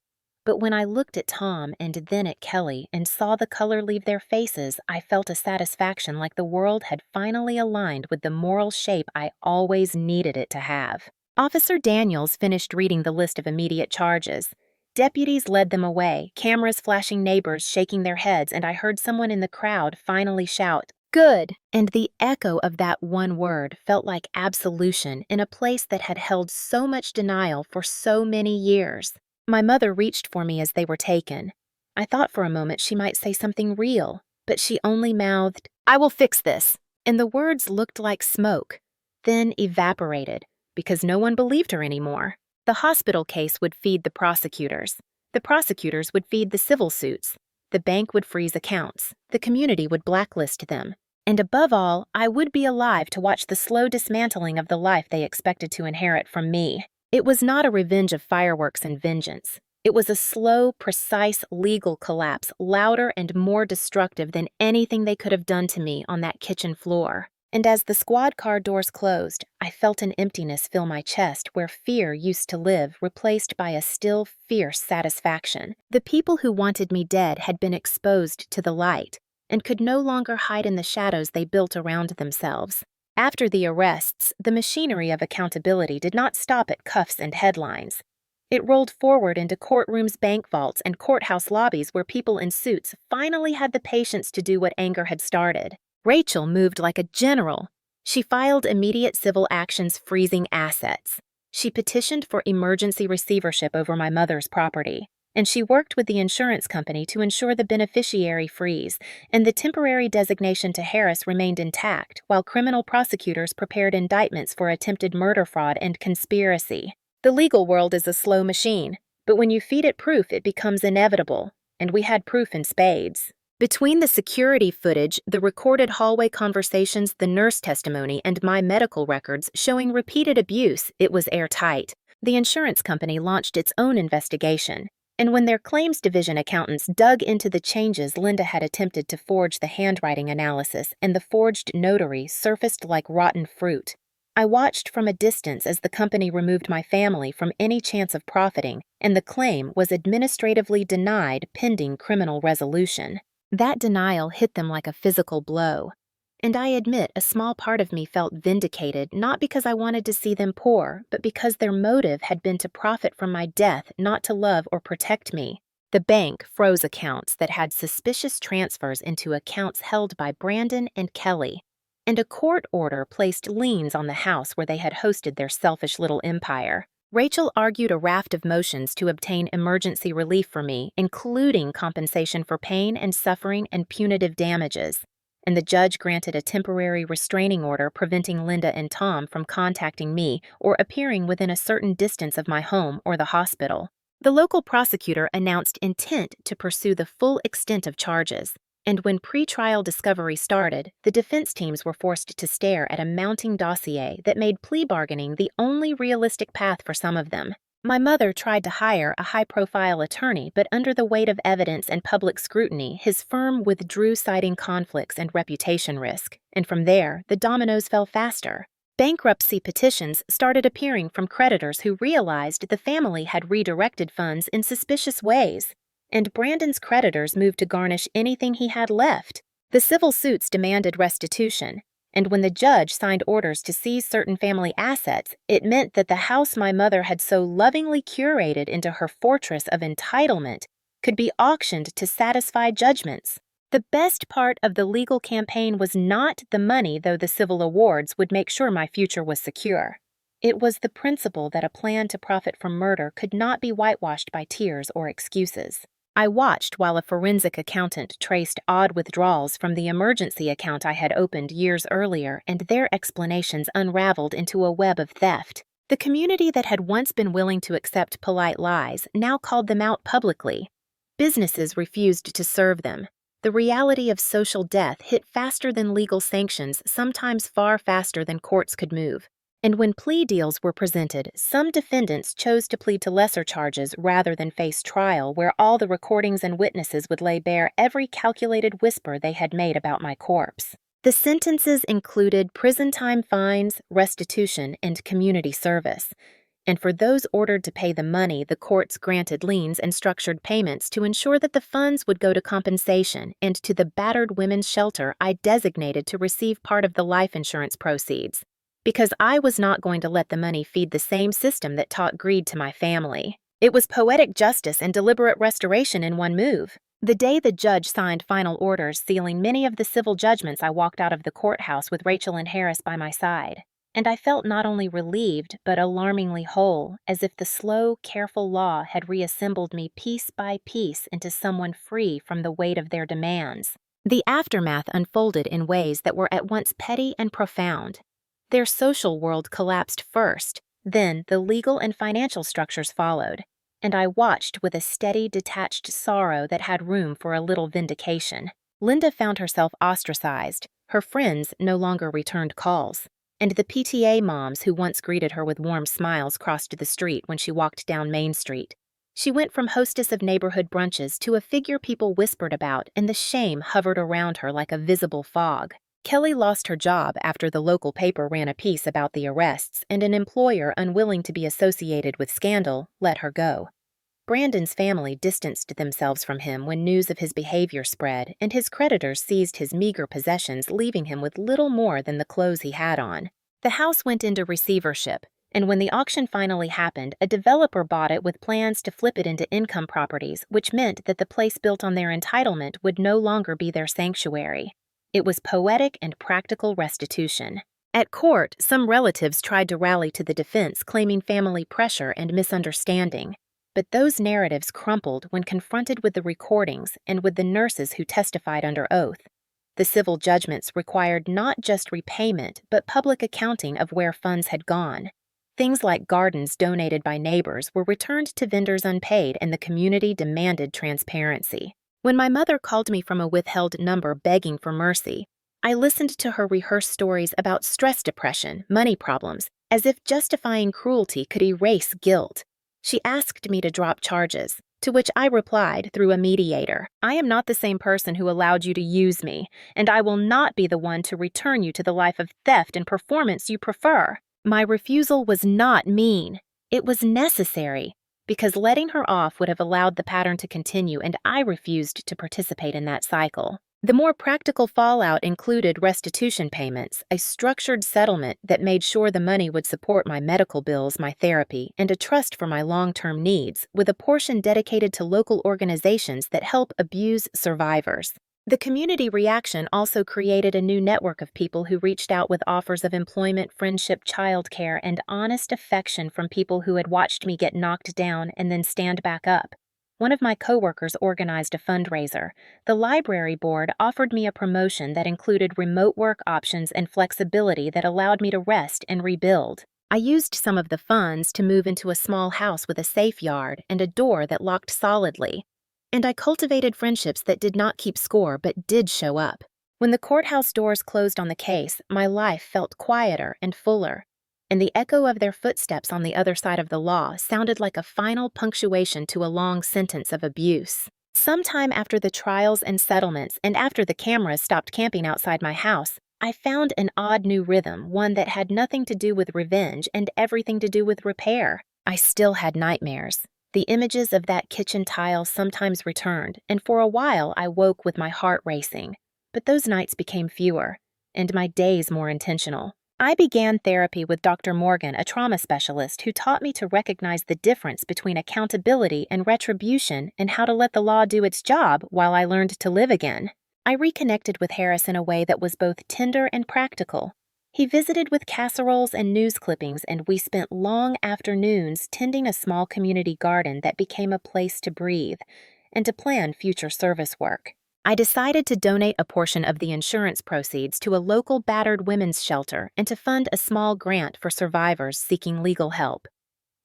But when I looked at Tom and then at Kelly and saw the color leave their faces, I felt a satisfaction like the world had finally aligned with the moral shape I always needed it to have. Officer Daniels finished reading the list of immediate charges. Deputies led them away, cameras flashing, neighbors shaking their heads, and I heard someone in the crowd finally shout, "Good!" And the echo of that one word felt like absolution in a place that had held so much denial for so many years. My mother reached for me as they were taken. I thought for a moment she might say something real, but she only mouthed, "I will fix this," and the words looked like smoke, then evaporated, because no one believed her anymore. The hospital case would feed the prosecutors. The prosecutors would feed the civil suits. The bank would freeze accounts. The community would blacklist them. And above all, I would be alive to watch the slow dismantling of the life they expected to inherit from me. It was not a revenge of fireworks and vengeance. It was a slow, precise legal collapse, louder and more destructive than anything they could have done to me on that kitchen floor. And as the squad car doors closed, I felt an emptiness fill my chest where fear used to live, replaced by a still, fierce satisfaction. The people who wanted me dead had been exposed to the light and could no longer hide in the shadows they built around themselves. After the arrests, the machinery of accountability did not stop at cuffs and headlines. It rolled forward into courtrooms, bank vaults, and courthouse lobbies where people in suits finally had the patience to do what anger had started. Rachel moved like a general. She filed immediate civil actions freezing assets. She petitioned for emergency receivership over my mother's property. And she worked with the insurance company to ensure the beneficiary freeze, and the temporary designation to Harris remained intact, while criminal prosecutors prepared indictments for attempted murder fraud and conspiracy. The legal world is a slow machine, but when you feed it proof, it becomes inevitable, and we had proof in spades. Between the security footage, the recorded hallway conversations, the nurse testimony, and my medical records showing repeated abuse, it was airtight. The insurance company launched its own investigation. And when their claims division accountants dug into the changes Linda had attempted to forge, the handwriting analysis and the forged notary surfaced like rotten fruit. I watched from a distance as the company removed my family from any chance of profiting, and the claim was administratively denied pending criminal resolution. That denial hit them like a physical blow. And I admit a small part of me felt vindicated, not because I wanted to see them poor, but because their motive had been to profit from my death, not to love or protect me. The bank froze accounts that had suspicious transfers into accounts held by Brandon and Kelly. And a court order placed liens on the house where they had hosted their selfish little empire. Rachel argued a raft of motions to obtain emergency relief for me, including compensation for pain and suffering and punitive damages. And the judge granted a temporary restraining order preventing Linda and Tom from contacting me or appearing within a certain distance of my home or the hospital. The local prosecutor announced intent to pursue the full extent of charges, and when pretrial discovery started, the defense teams were forced to stare at a mounting dossier that made plea bargaining the only realistic path for some of them. My mother tried to hire a high-profile attorney, but under the weight of evidence and public scrutiny, his firm withdrew, citing conflicts and reputation risk, and from there, the dominoes fell faster. Bankruptcy petitions started appearing from creditors who realized the family had redirected funds in suspicious ways, and Brandon's creditors moved to garnish anything he had left. The civil suits demanded restitution, and when the judge signed orders to seize certain family assets, it meant that the house my mother had so lovingly curated into her fortress of entitlement could be auctioned to satisfy judgments. The best part of the legal campaign was not the money, though the civil awards would make sure my future was secure. It was the principle that a plan to profit from murder could not be whitewashed by tears or excuses. I watched while a forensic accountant traced odd withdrawals from the emergency account I had opened years earlier, and their explanations unraveled into a web of theft. The community that had once been willing to accept polite lies now called them out publicly. Businesses refused to serve them. The reality of social death hit faster than legal sanctions, sometimes far faster than courts could move. And when plea deals were presented, some defendants chose to plead to lesser charges rather than face trial, where all the recordings and witnesses would lay bare every calculated whisper they had made about my corpse. The sentences included prison time, fines, restitution, and community service. And for those ordered to pay the money, the courts granted liens and structured payments to ensure that the funds would go to compensation and to the battered women's shelter I designated to receive part of the life insurance proceeds. Because I was not going to let the money feed the same system that taught greed to my family. It was poetic justice and deliberate restoration in one move. The day the judge signed final orders sealing many of the civil judgments, I walked out of the courthouse with Rachel and Harris by my side. And I felt not only relieved, but alarmingly whole, as if the slow, careful law had reassembled me piece by piece into someone free from the weight of their demands. The aftermath unfolded in ways that were at once petty and profound. Their social world collapsed first, then the legal and financial structures followed, and I watched with a steady, detached sorrow that had room for a little vindication. Linda found herself ostracized, her friends no longer returned calls, and the PTA moms who once greeted her with warm smiles crossed the street when she walked down Main Street. She went from hostess of neighborhood brunches to a figure people whispered about, and the shame hovered around her like a visible fog. Kelly lost her job after the local paper ran a piece about the arrests, and an employer unwilling to be associated with scandal let her go. Brandon's family distanced themselves from him when news of his behavior spread, and his creditors seized his meager possessions, leaving him with little more than the clothes he had on. The house went into receivership, and when the auction finally happened, a developer bought it with plans to flip it into income properties, which meant that the place built on their entitlement would no longer be their sanctuary. It was poetic and practical restitution. At court, some relatives tried to rally to the defense, claiming family pressure and misunderstanding. But those narratives crumpled when confronted with the recordings and with the nurses who testified under oath. The civil judgments required not just repayment, but public accounting of where funds had gone. Things like gardens donated by neighbors were returned to vendors unpaid, and the community demanded transparency. When my mother called me from a withheld number begging for mercy, I listened to her rehearse stories about stress depression, money problems, as if justifying cruelty could erase guilt. She asked me to drop charges, to which I replied through a mediator, "I am not the same person who allowed you to use me, and I will not be the one to return you to the life of theft and performance you prefer." My refusal was not mean. It was necessary, because letting her off would have allowed the pattern to continue, and I refused to participate in that cycle. The more practical fallout included restitution payments, a structured settlement that made sure the money would support my medical bills, my therapy, and a trust for my long-term needs, with a portion dedicated to local organizations that help abuse survivors. The community reaction also created a new network of people who reached out with offers of employment, friendship, childcare, and honest affection from people who had watched me get knocked down and then stand back up. One of my coworkers organized a fundraiser. The library board offered me a promotion that included remote work options and flexibility that allowed me to rest and rebuild. I used some of the funds to move into a small house with a safe yard and a door that locked solidly. And I cultivated friendships that did not keep score but did show up. When the courthouse doors closed on the case, my life felt quieter and fuller, and the echo of their footsteps on the other side of the law sounded like a final punctuation to a long sentence of abuse. Sometime after the trials and settlements, and after the cameras stopped camping outside my house, I found an odd new rhythm, one that had nothing to do with revenge and everything to do with repair. I still had nightmares. The images of that kitchen tile sometimes returned, and for a while I woke with my heart racing. But those nights became fewer, and my days more intentional. I began therapy with Dr. Morgan, a trauma specialist, who taught me to recognize the difference between accountability and retribution and how to let the law do its job while I learned to live again. I reconnected with Harris in a way that was both tender and practical. He visited with casseroles and news clippings, and we spent long afternoons tending a small community garden that became a place to breathe and to plan future service work. I decided to donate a portion of the insurance proceeds to a local battered women's shelter and to fund a small grant for survivors seeking legal help.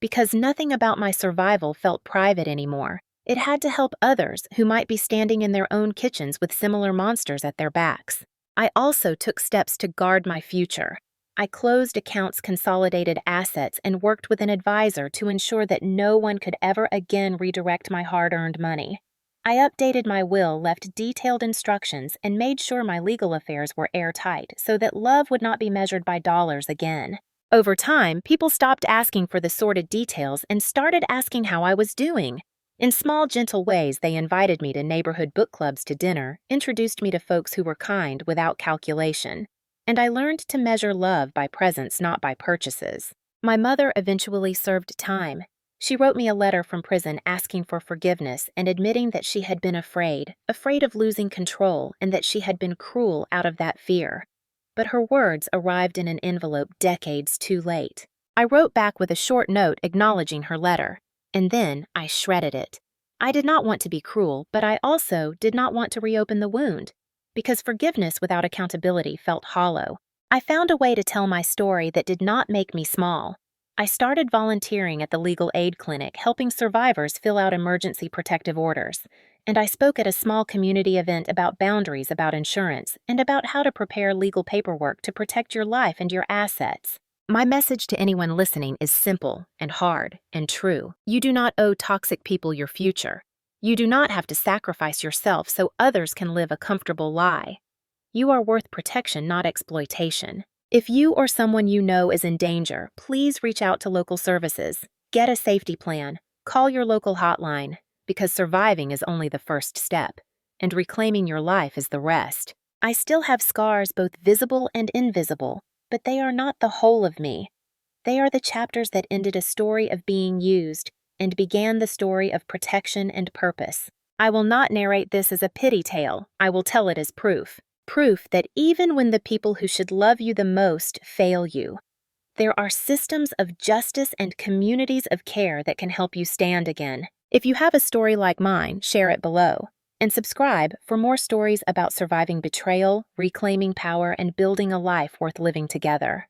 Because nothing about my survival felt private anymore, it had to help others who might be standing in their own kitchens with similar monsters at their backs. I also took steps to guard my future. I closed accounts, consolidated assets, and worked with an advisor to ensure that no one could ever again redirect my hard-earned money. I updated my will, left detailed instructions, and made sure my legal affairs were airtight so that love would not be measured by dollars again. Over time, people stopped asking for the sordid details and started asking how I was doing. In small, gentle ways, they invited me to neighborhood book clubs to dinner, introduced me to folks who were kind without calculation, and I learned to measure love by presence, not by purchases. My mother eventually served time. She wrote me a letter from prison asking for forgiveness and admitting that she had been afraid of losing control, and that she had been cruel out of that fear. But her words arrived in an envelope decades too late. I wrote back with a short note acknowledging her letter, and then I shredded it. I did not want to be cruel, but I also did not want to reopen the wound, because forgiveness without accountability felt hollow. I found a way to tell my story that did not make me small. I started volunteering at the legal aid clinic, helping survivors fill out emergency protective orders, and I spoke at a small community event about boundaries about insurance and about how to prepare legal paperwork to protect your life and your assets. My message to anyone listening is simple and hard and true. You do not owe toxic people your future. You do not have to sacrifice yourself so others can live a comfortable lie. You are worth protection, not exploitation. If you or someone you know is in danger, please reach out to local services. Get a safety plan. Call your local hotline, because surviving is only the first step, and reclaiming your life is the rest. I still have scars, both visible and invisible, but they are not the whole of me. They are the chapters that ended a story of being used and began the story of protection and purpose. I will not narrate this as a pity tale. I will tell it as proof. Proof that even when the people who should love you the most fail you, there are systems of justice and communities of care that can help you stand again. If you have a story like mine, share it below. And subscribe for more stories about surviving betrayal, reclaiming power, and building a life worth living together.